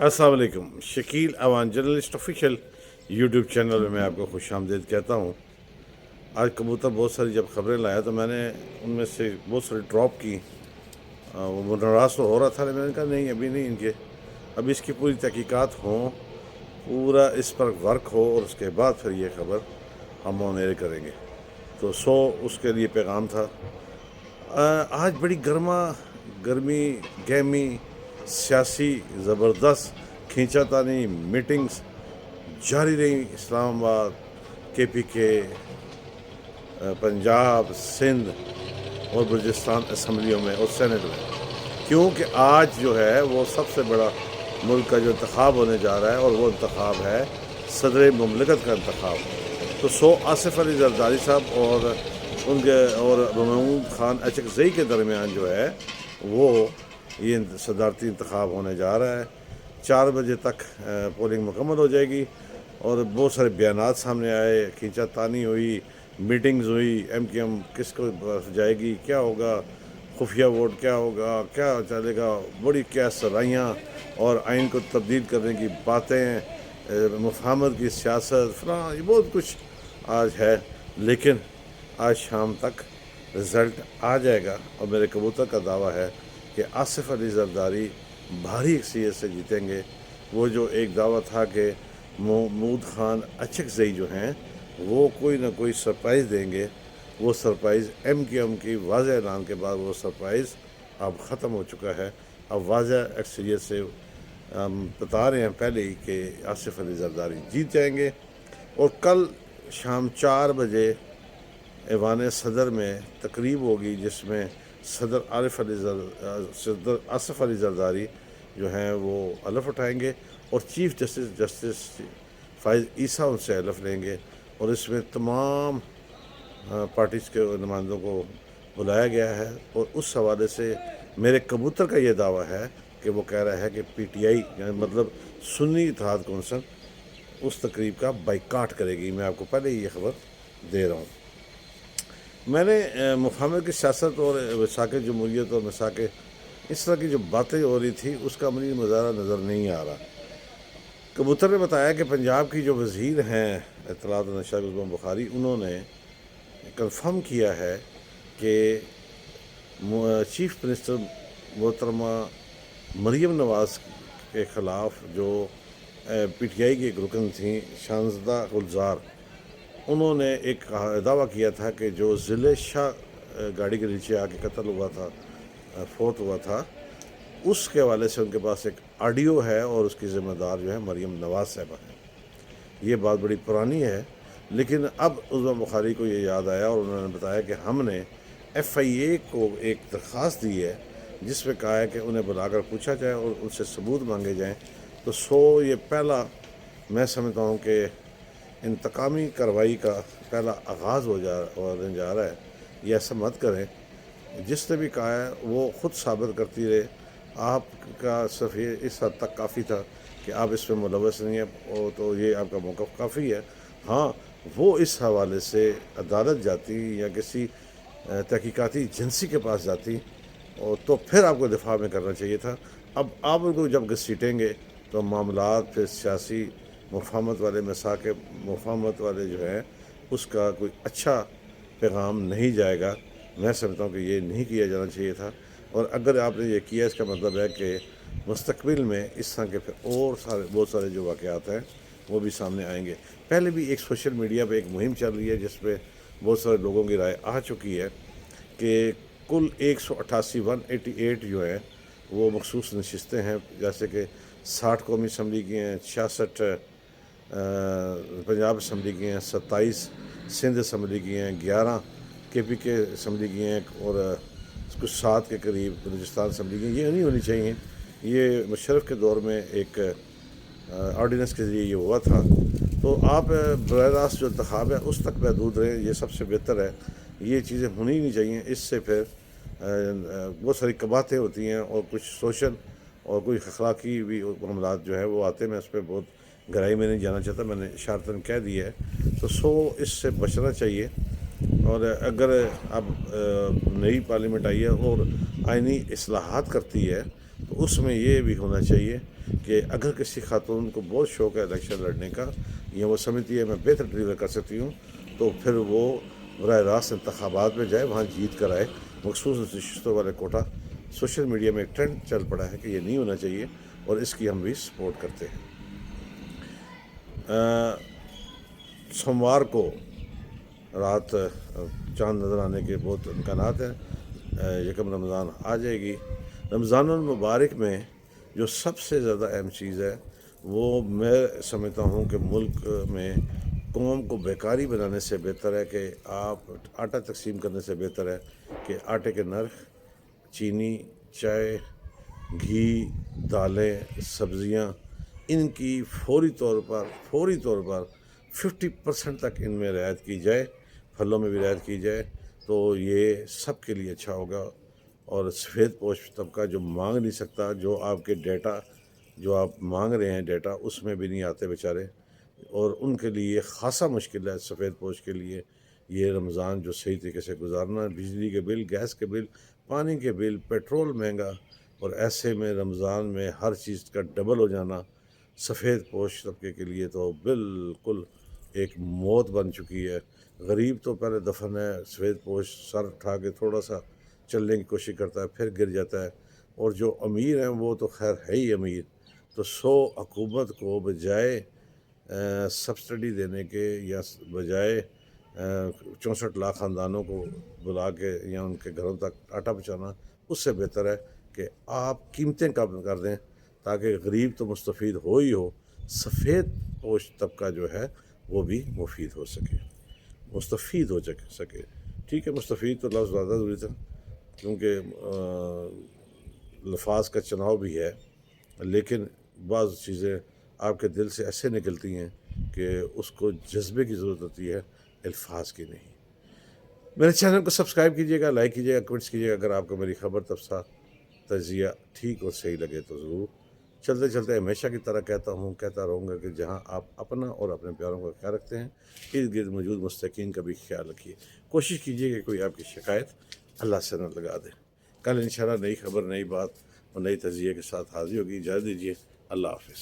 अस्सलाम वालेकुम। Shakeel Awan journalist official YouTube channel में मैं आपको खुश आमदीद कहता हूँ। आज कबूतर बहुत सारी जब खबरें लाया तो मैंने उनमें से बहुत सारी ड्रॉप की। वो नाराज़ तो हो रहा था, लेकिन मैंने कहा नहीं, अभी नहीं, इनके अभी इसकी पूरी तहकीकात हों, पूरा इस पर वर्क हो, और उसके बाद फिर ये खबर हम ऑन एयर करेंगे। तो उसके लिए पैगाम था। आज बड़ी गर्मी गहमी सियासी ज़बरदस्त खींचातानी मीटिंग्स जारी रही इस्लामाबाद, KPK, पंजाब, सिंध और बलूचिस्तान असम्बलियों में और सेनेट में। क्योंकि आज जो है वो सबसे बड़ा मुल्क का जो इंतखाब होने जा रहा है, और वो इंतखाब है सदर मुमलिकत का इंतखाब। तो आसिफ अली जरदारी साहब और उनके और महमूद खान अचकज़ई के दरमियान जो है वो ये सदारती इंतखाब होने जा रहा है। 4 बजे तक पोलिंग मुकम्मल हो जाएगी, और बहुत सारे बयानात सामने आए, खींचातानी हुई, मीटिंग्स हुई, MKM किसको जाएगी, क्या होगा, खुफिया वोट क्या होगा, क्या चलेगा, बड़ी क्या सराहियाँ और आइन को तब्दील करने की बातें, मुफाहमत की सियासत, फलां, ये बहुत कुछ आज है। लेकिन आज शाम तक रिज़ल्ट आ जाएगा, और मेरे कबूतर का दावा है कि आसिफ अली जरदारी भारी अक्सरियत से जीतेंगे। वो जो एक दावा था कि महमूद खान अचकज़ई जो हैं वो कोई ना कोई सरप्राइज़ देंगे, वो सरप्राइज़ MKM की वाज़ेह ऐलान के बाद वो सरप्राइज़ अब ख़त्म हो चुका है। अब वाज़ेह अक्सरियत से हम बता रहे हैं पहले ही कि आसिफ अली जरदारी जीत जाएंगे। और कल शाम 4 बजे ऐवान सदर में तकरीब होगी, जिसमें सदर आसिफ अली जरदारी जो हैं वो हलफ उठाएंगे, और चीफ जस्टिस फ़ाइज़ ईसा उनसे हलफ लेंगे। और इसमें तमाम पार्टीज़ के नुमाइंदों को बुलाया गया है। और उस हवाले से मेरे कबूतर का ये दावा है कि वो कह रहा है कि PTI मतलब सुन्नी इत्तेहाद कौंसिल उस तकरीब का बाइकाट करेगी। मैं आपको पहले ही ये खबर दे रहा हूँ। मैंने मुफाहमत की सियासत और वसाक़ जमहूरियत और मसाक़ इस तरह की जो बातें हो रही थी उसका अमली मुज़ाहरा नज़र नहीं आ रहा। कबूतर ने बताया कि पंजाब की जो वज़ीर हैं इत्तलात और नशरियात उज़मा बुखारी, उन्होंने कंफर्म किया है कि चीफ मिनिस्टर मोहतरमा मरीम नवाज़ के ख़िलाफ़ जो PTI की एक रुकन थी शानज़दा गुलजार, उन्होंने एक दावा किया था कि जो ज़िले शाह गाड़ी के नीचे आके कत्ल हुआ था, फौत हुआ था, उसके हवाले से उनके पास एक ऑडियो है, और उसकी ज़िम्मेदार जो है मरीम नवाज़ साहिबा है। ये बात बड़ी पुरानी है, लेकिन अब उज़मा बुखारी को ये याद आया, और उन्होंने बताया कि हमने FIA को एक दरख्वास्त दी है जिसमें कहा है कि उन्हें बुलाकर पूछा जाए और उनसे सबूत मांगे जाएँ। तो ये पहला मैं समझता हूँ कि इंतकामी कार्रवाई का पहला आगाज़ होने जा रहा है। ये ऐसा मत करें। जिसने भी कहा है वो ख़ुद साबित करती रहे। आपका सिर्फ ये इस हद तक काफ़ी था कि आप इसमें मुलव्वस नहीं है, तो ये आपका मौक़िफ़ काफ़ी है। हाँ, वो इस हवाले से अदालत जाती या किसी तहकीकाती एजेंसी के पास जाती, और तो फिर आपको दिफा में करना चाहिए था। अब आप उनको जब घसीटेंगे तो मामलात फिर सियासी मुफाहमत वाले मसाक़ मुफाहमत वाले जो है उसका कोई अच्छा पैगाम नहीं जाएगा। मैं समझता हूँ कि ये नहीं किया जाना चाहिए था। और अगर आपने ये किया, इसका मतलब है कि मुस्तक़बिल में इस तरह के फिर और बहुत सारे जो वाक़यात हैं वो भी सामने आएंगे। पहले भी एक सोशल मीडिया पे एक मुहिम चल रही है जिसपे बहुत सारे लोगों की राय आ चुकी है कि कुल 188 जो है वो मखसूस नशिस्तें हैं, जैसे कि 60 कौमी असम्बली की हैं, 66 पंजाब असम्बली की हैं, 27 सिंध असम्बली की हैं, 11 KPK असम्बली की हैं, और कुछ 7 के करीब बलूचिस्तान असम्बली की। ये नहीं होनी चाहिए। ये मुशर्रफ के दौर में एक ऑर्डिनेंस के ज़रिए ये हुआ था। तो आप बराह रास्त जो इंतखाब है उस तक महदूद रहें, ये सबसे बेहतर है। ये चीज़ें होनी ही नहीं चाहिए। इससे फिर बहुत सारी कबातें होती हैं, और कुछ सोशल और कुछ अखलाकी भी मामलात जो है वो आते हैं। मैं उस पर बहुत गहराई में नहीं जाना चाहता, मैंने इशारतन कह दिया है। तो इससे बचना चाहिए। और अगर अब नई पार्लियामेंट आई है और आइनी इस्लाहात करती है, तो उसमें ये भी होना चाहिए کہ اگر کسی خاتون کو بہت شوق ہے الیکشن لڑنے کا یا وہ سمجھتی ہے میں بہتر ڈلیور کر سکتی ہوں تو پھر وہ براہ راست انتخابات میں جائے، وہاں جیت کر آئے۔ مخصوص نشستوں والے کوٹا سوشل میڈیا میں ایک ٹرینڈ چل پڑا ہے کہ یہ نہیں ہونا چاہیے، اور اس کی ہم بھی سپورٹ کرتے ہیں۔ سوموار کو رات چاند نظر آنے کے بہت امکانات ہیں۔ یکم رمضان آ جائے گی۔ رمضان المبارک میں جو سب سے زیادہ اہم چیز ہے وہ میں سمجھتا ہوں کہ ملک میں قوم کو بیکاری بنانے سے بہتر ہے کہ آپ آٹا تقسیم کرنے سے بہتر ہے کہ آٹے کے نرخ، چینی، چائے، گھی، دالیں، سبزیاں، ان کی فوری طور پر 50% تک ان میں رعایت کی جائے، پھلوں میں بھی رعایت کی جائے تو یہ سب کے لیے اچھا ہوگا۔ اور سفید پوش طبقہ جو مانگ نہیں سکتا، جو آپ کے ڈیٹا جو آپ مانگ رہے ہیں ڈیٹا اس میں بھی نہیں آتے بیچارے، اور ان کے لیے خاصا مشکل ہے سفید پوش کے لیے یہ رمضان جو صحیح طریقے سے گزارنا۔ بجلی کے بل، گیس کے بل، پانی کے بل، پیٹرول مہنگا، اور ایسے میں رمضان میں ہر چیز کا ڈبل ہو جانا سفید پوش طبقے کے لیے تو بالکل ایک موت بن چکی ہے۔ غریب تو پہلے دفن ہے، سفید پوش سر اٹھا کے تھوڑا سا چلنے کی کوشش کرتا ہے پھر گر جاتا ہے، اور جو امیر ہیں وہ تو خیر ہے ہی امیر۔ تو حکومت کو بجائے سبسڈی دینے کے یا بجائے 64 لاکھ خاندانوں کو بلا کے یا ان کے گھروں تک آٹا پہنچانا، اس سے بہتر ہے کہ آپ قیمتیں کم کر دیں تاکہ غریب تو مستفید ہو ہی ہو، سفید پوش طبقہ جو ہے وہ بھی مفید ہو سکے، مستفید ہو سکے۔ ٹھیک ہے، مستفید تو لفظ زیادہ ضروری تھا کیونکہ لفاظ کا چناؤ بھی ہے، لیکن بعض چیزیں آپ کے دل سے ایسے نکلتی ہیں کہ اس کو جذبے کی ضرورت ہوتی ہے، الفاظ کی نہیں۔ میرے چینل کو سبسکرائب کیجیے گا، لائک کیجیے گا، کمنٹس کیجیے گا۔ اگر آپ کو میری خبر تبصرہ تجزیہ ٹھیک اور صحیح لگے تو ضرور۔ چلتے چلتے ہمیشہ کی طرح کہتا رہوں گا کہ جہاں آپ اپنا اور اپنے پیاروں کا خیال رکھتے ہیں، ارد گرد موجود مستحقین کا بھی خیال رکھیے۔ کوشش کیجیے کہ کوئی آپ کی شکایت اللہ سے نہ لگا دے۔ کل انشاءاللہ نئی خبر، نئی بات اور نئی تجزیے کے ساتھ حاضر ہوگی۔ اجازت دیجیے، اللہ حافظ۔